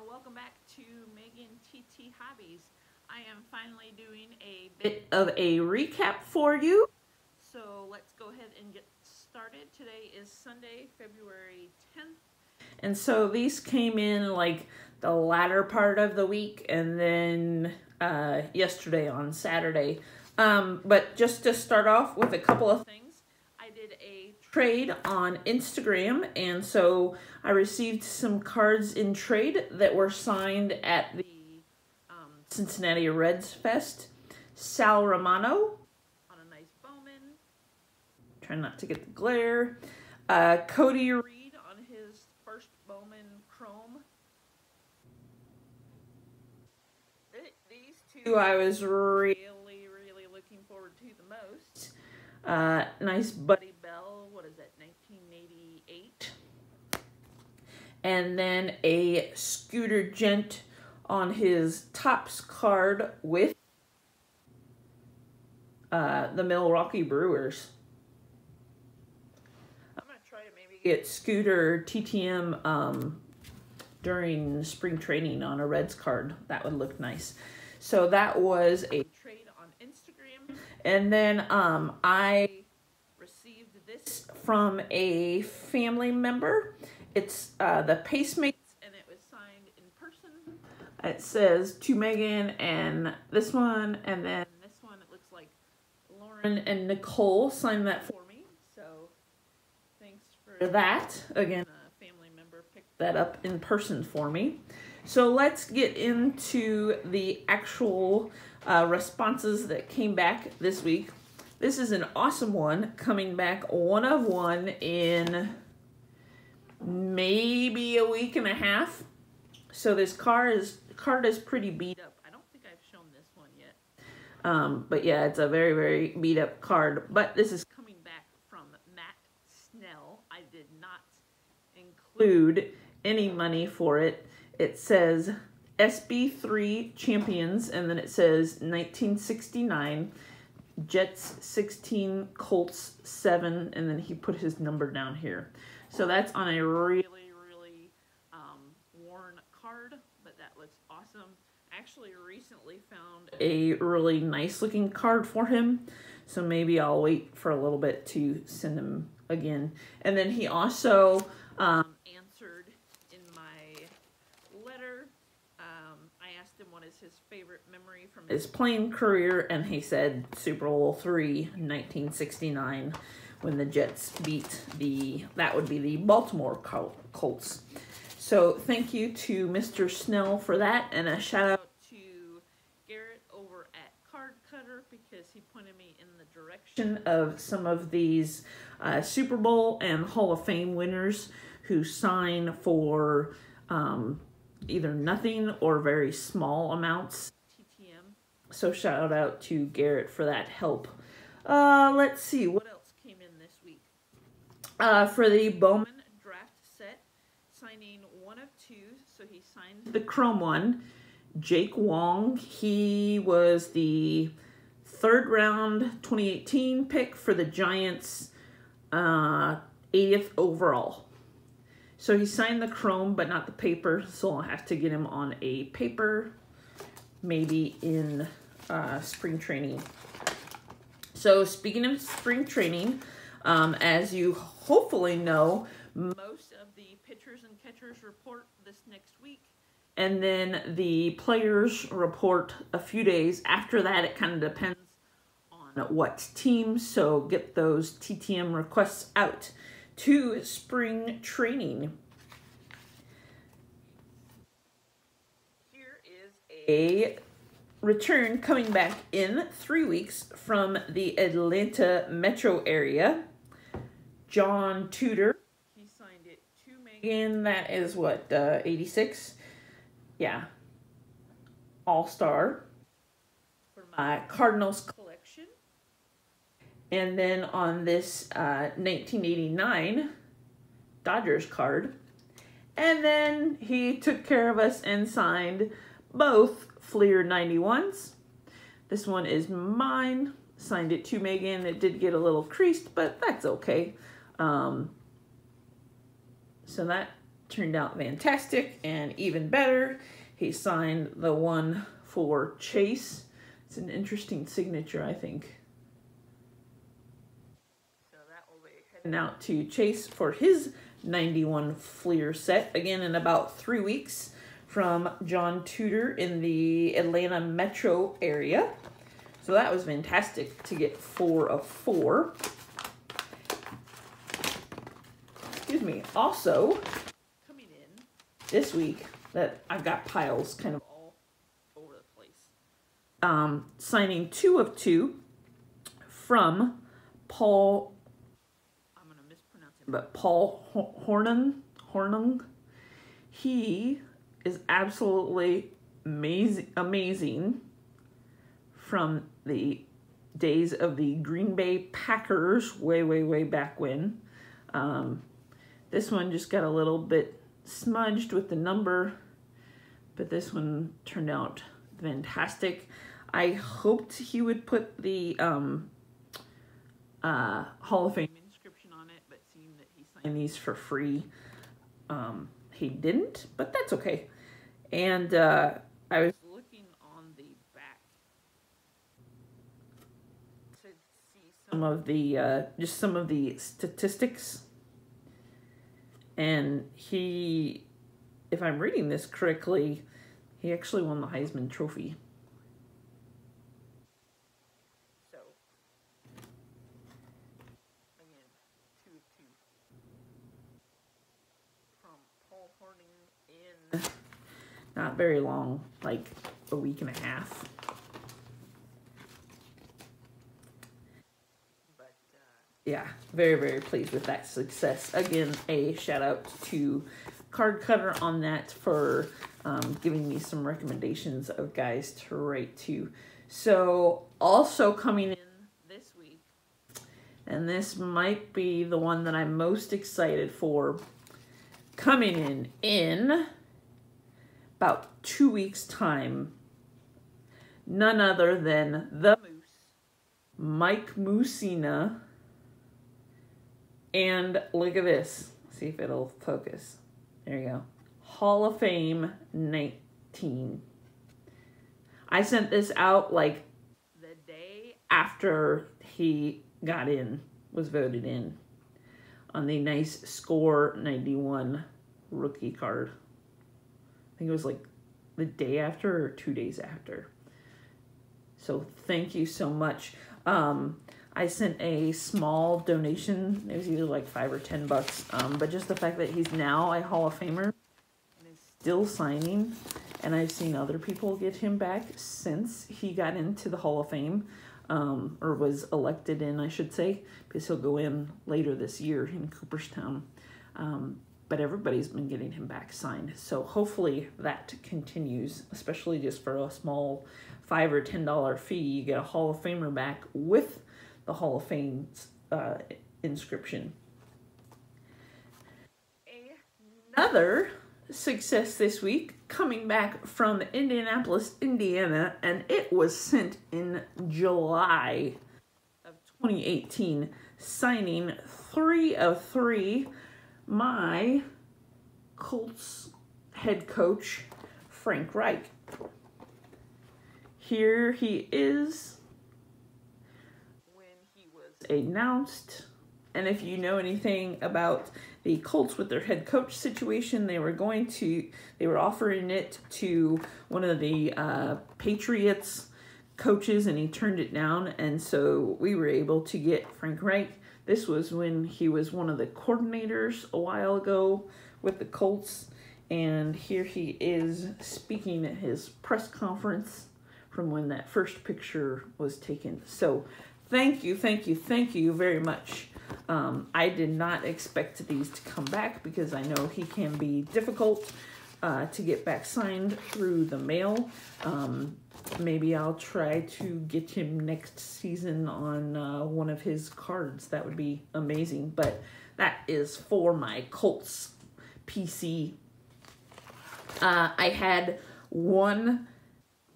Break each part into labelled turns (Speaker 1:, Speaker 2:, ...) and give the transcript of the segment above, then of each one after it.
Speaker 1: welcome back to Megan TT Hobbies. I am finally doing a bit of a recap for you. So let's go ahead and get started. Today is Sunday, February 10th. And so these came in like the latter part of the week and then yesterday on Saturday. But just to start off with a couple of things, I did a trade on Instagram, and so I received some cards in trade that were signed at the Cincinnati Reds Fest. Sal Romano on a nice Bowman. Try not to get the glare. Cody Reed on his first Bowman Chrome. These two I was really looking forward to the most. Nice Buddy Bell, what is that, 1988? And then a Scooter Gent on his Topps card with the Milwaukee Brewers. I'm going to try to maybe get Scooter TTM during spring training on a Reds card. That would look nice. So that was a trade on Instagram. And then I received this from a family member. It's the Pacemates, and it was signed in person. It says to Megan, and this one, and then this one, it looks like Lauren and Nicole signed that for me. So thanks for that. Again, a family member picked that up in person for me. So let's get into the actual responses that came back this week. This is an awesome one, coming back one of one in maybe a week and a half. So this card is pretty beat up. I don't think I've shown this one yet. But yeah, it's a very beat up card. But this is coming back from Matt Snell. I did not include any money for it. It says SB3 Champions, and then it says 1969, Jets 16, Colts 7, and then he put his number down here. So that's on a really worn card, but that looks awesome. I actually recently found a really nice looking card for him, so maybe I'll wait for a little bit to send him again. And then he also answered in my letter. I asked him what is his favorite memory from his playing career, and he said Super Bowl III, 1969. When the Jets beat that would be the Baltimore Colts. So thank you to Mr. Snell for that, and a shout out to Garrett over at Card Cutter, because he pointed me in the direction of some of these Super Bowl and Hall of Fame winners who sign for either nothing or very small amounts. TTM. So shout out to Garrett for that help. Let's see, what else came in this week? For the Bowman draft set, signing one of two. So he signed the Chrome one, Jake Wong. He was the 3rd round 2018 pick for the Giants, 80th overall. So he signed the Chrome, but not the paper. So I'll have to get him on a paper, maybe in spring training. So speaking of spring training, as you hopefully know, most of the pitchers and catchers report this next week. And then the players report a few days after that. It kind of depends on what team. So get those TTM requests out to spring training. Here is a return coming back in 3 weeks from the Atlanta metro area. John Tudor. He signed it to Megan. That is what, 86? Yeah. All-Star for my Cardinals collection. And then on this 1989 Dodgers card. And then he took care of us and signed both Fleer 91s. This one is mine. Signed it to Megan. It did get a little creased, but that's okay. So that turned out fantastic, and even better, he signed the one for Chase. It's an interesting signature, I think. So that will be heading out to Chase for his 91 Fleer set, again in about 3 weeks, from John Tudor in the Atlanta metro area. So that was fantastic to get 4 of 4. Excuse me. Also, coming in this week, that I've got piles kind of all over the place. Signing 2 of 2 from Paul, I'm going to mispronounce it, but Paul Hornung. He is absolutely amazing from the days of the Green Bay Packers way back when. This one just got a little bit smudged with the number, but this one turned out fantastic. I hoped he would put the Hall of Fame inscription on it, but seeing that he signed these for free, he didn't, but that's okay. And I was looking on the back to see some of the just some of the statistics, and he, if I'm reading this correctly, he actually won the Heisman Trophy. So again, 2 of 2 from Paul Hornung in not very long, like a week and a half. But yeah, very pleased with that success. Again, a shout out to Card Cutter on that for giving me some recommendations of guys to write to. So also coming in this week, and this might be the one that I'm most excited for, coming in about 2 weeks' time, none other than the Moose, Mike Mussina, and look at this. See if it'll focus. There you go. Hall of Fame 19. I sent this out like the day after he got in, was voted in, on the nice Score 91 rookie card. I think it was like the day after or 2 days after. So thank you so much. I sent a small donation. It was either like $5 or $10. But just the fact that he's now a Hall of Famer and is still signing, and I've seen other people get him back since he got into the Hall of Fame, or was elected in, I should say, because he'll go in later this year in Cooperstown. But everybody's been getting him back signed. So hopefully that continues, especially just for a small $5 or $10 fee. You get a Hall of Famer back with the Hall of Fame's inscription. Another success this week, coming back from Indianapolis, Indiana, and it was sent in July of 2018, signing 3 of 3, my Colts head coach, Frank Wright. Here he is when he was announced. And if you know anything about the Colts with their head coach situation, they were offering it to one of the Patriots coaches, and he turned it down. And so we were able to get Frank Wright. This was when he was one of the coordinators a while ago with the Colts. And here he is speaking at his press conference from when that first picture was taken. So thank you very much. I did not expect these to come back because I know he can be difficult to get back signed through the mail. Maybe I'll try to get him next season on one of his cards. That would be amazing. But that is for my Colts PC. I had one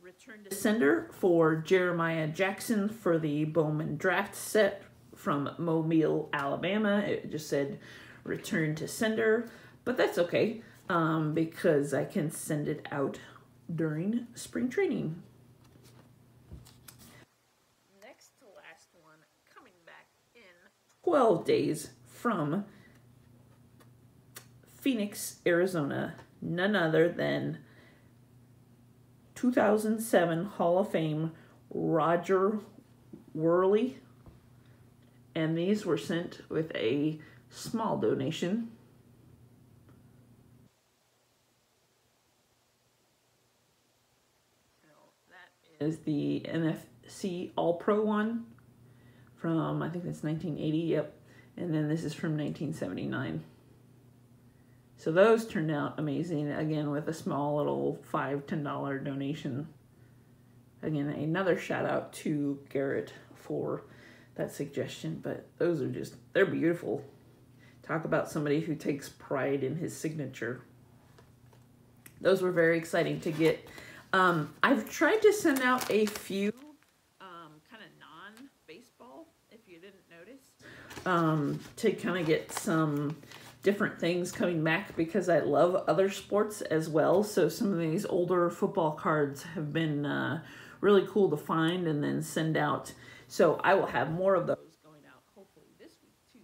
Speaker 1: return to sender for Jeremiah Jackson for the Bowman draft set from Mobile, Alabama. It just said return to sender. but that's okay because I can send it out during spring training. Next to last one, coming back in 12 days from Phoenix, Arizona, none other than 2007 Hall of Fame Roger Worley, and these were sent with a small donation. That is the NFC All-Pro one from, I think that's 1980, yep, and then this is from 1979. So those turned out amazing, again, with a small little $5, $10 donation. Again, another shout out to Garrett for that suggestion, but those are just, they're beautiful. Talk about somebody who takes pride in his signature. Those were very exciting to get. I've tried to send out a few kind of non-baseball, if you didn't notice, to kind of get some different things coming back because I love other sports as well. So some of these older football cards have been really cool to find and then send out. So I will have more of those going out hopefully this week too.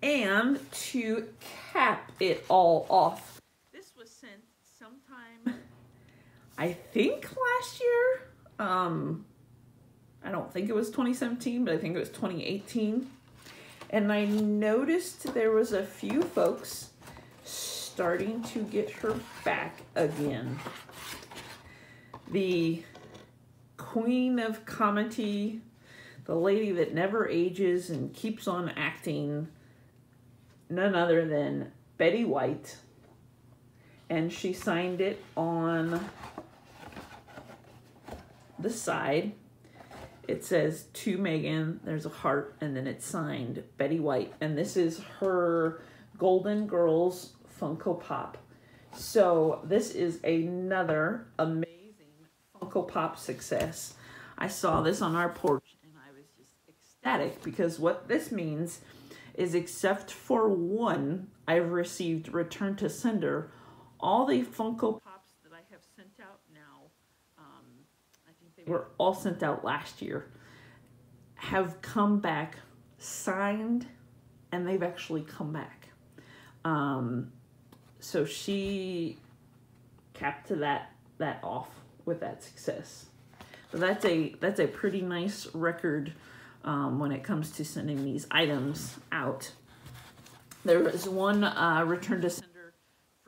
Speaker 1: And to cap it all off, this was sent sometime, I think last year. I don't think it was 2017, but I think it was 2018. And I noticed there was a few folks starting to get her back again. The queen of comedy, the lady that never ages and keeps on acting, none other than Betty White. And she signed it on the side. It says, to Megan, there's a heart, and then it's signed Betty White. And this is her Golden Girls Funko Pop. So this is another amazing Funko Pop success. I saw this on our porch, and I was just ecstatic because what this means is, except for one, I've received return to sender. All the Funko Pops that I have sent out now, I think they were all sent out last year, have come back signed, and they've actually come back. So she capped that off with that success. So that's a pretty nice record when it comes to sending these items out. There was one return to sender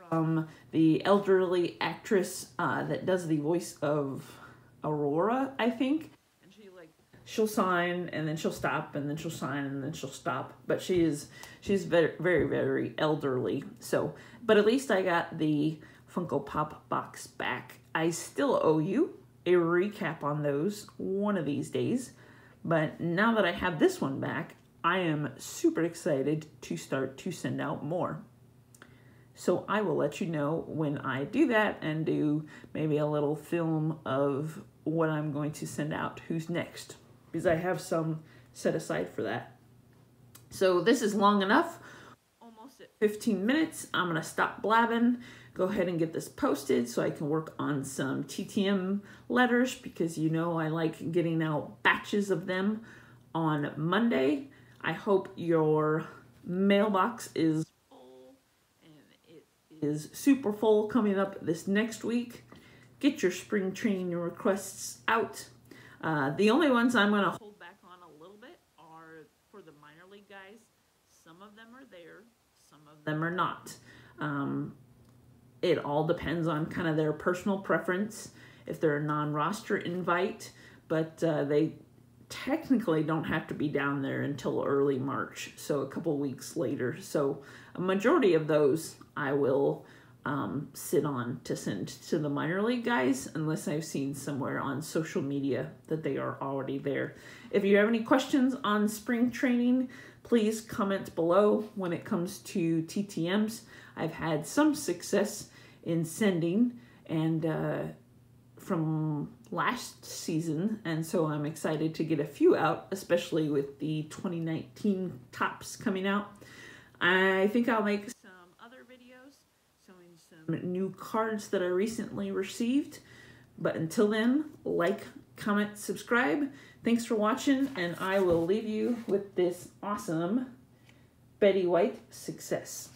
Speaker 1: from the elderly actress that does the voice of Aurora, I think. And she'll sign and then she'll stop and then she'll sign and then she'll stop. But she's very, very, very elderly. So, but at least I got the Funko Pop box back. I still owe you a recap on those one of these days. But now that I have this one back, I am super excited to start to send out more. So I will let you know when I do that and do maybe a little film of what I'm going to send out, who's next, because I have some set aside for that. So this is long enough, almost at 15 minutes. I'm going to stop blabbing, go ahead and get this posted so I can work on some TTM letters, because you know I like getting out batches of them on Monday. I hope your mailbox is full, and it is super full coming up this next week. Get your spring training requests out. The only ones I'm going to hold back on a little bit are for the minor league guys. Some of them are there, some of them are not. It all depends on kind of their personal preference, if they're a non-roster invite, but they technically don't have to be down there until early March, so a couple weeks later. So a majority of those I will sit on to send to the minor league guys, unless I've seen somewhere on social media that they are already there. If you have any questions on spring training, please comment below. When it comes to TTMs, I've had some success in sending and from last season, and so I'm excited to get a few out, especially with the 2019 tops coming out. I think I'll make some other videos new cards that I recently received. But until then, like, comment, subscribe. Thanks for watching, and I will leave you with this awesome Betty White success.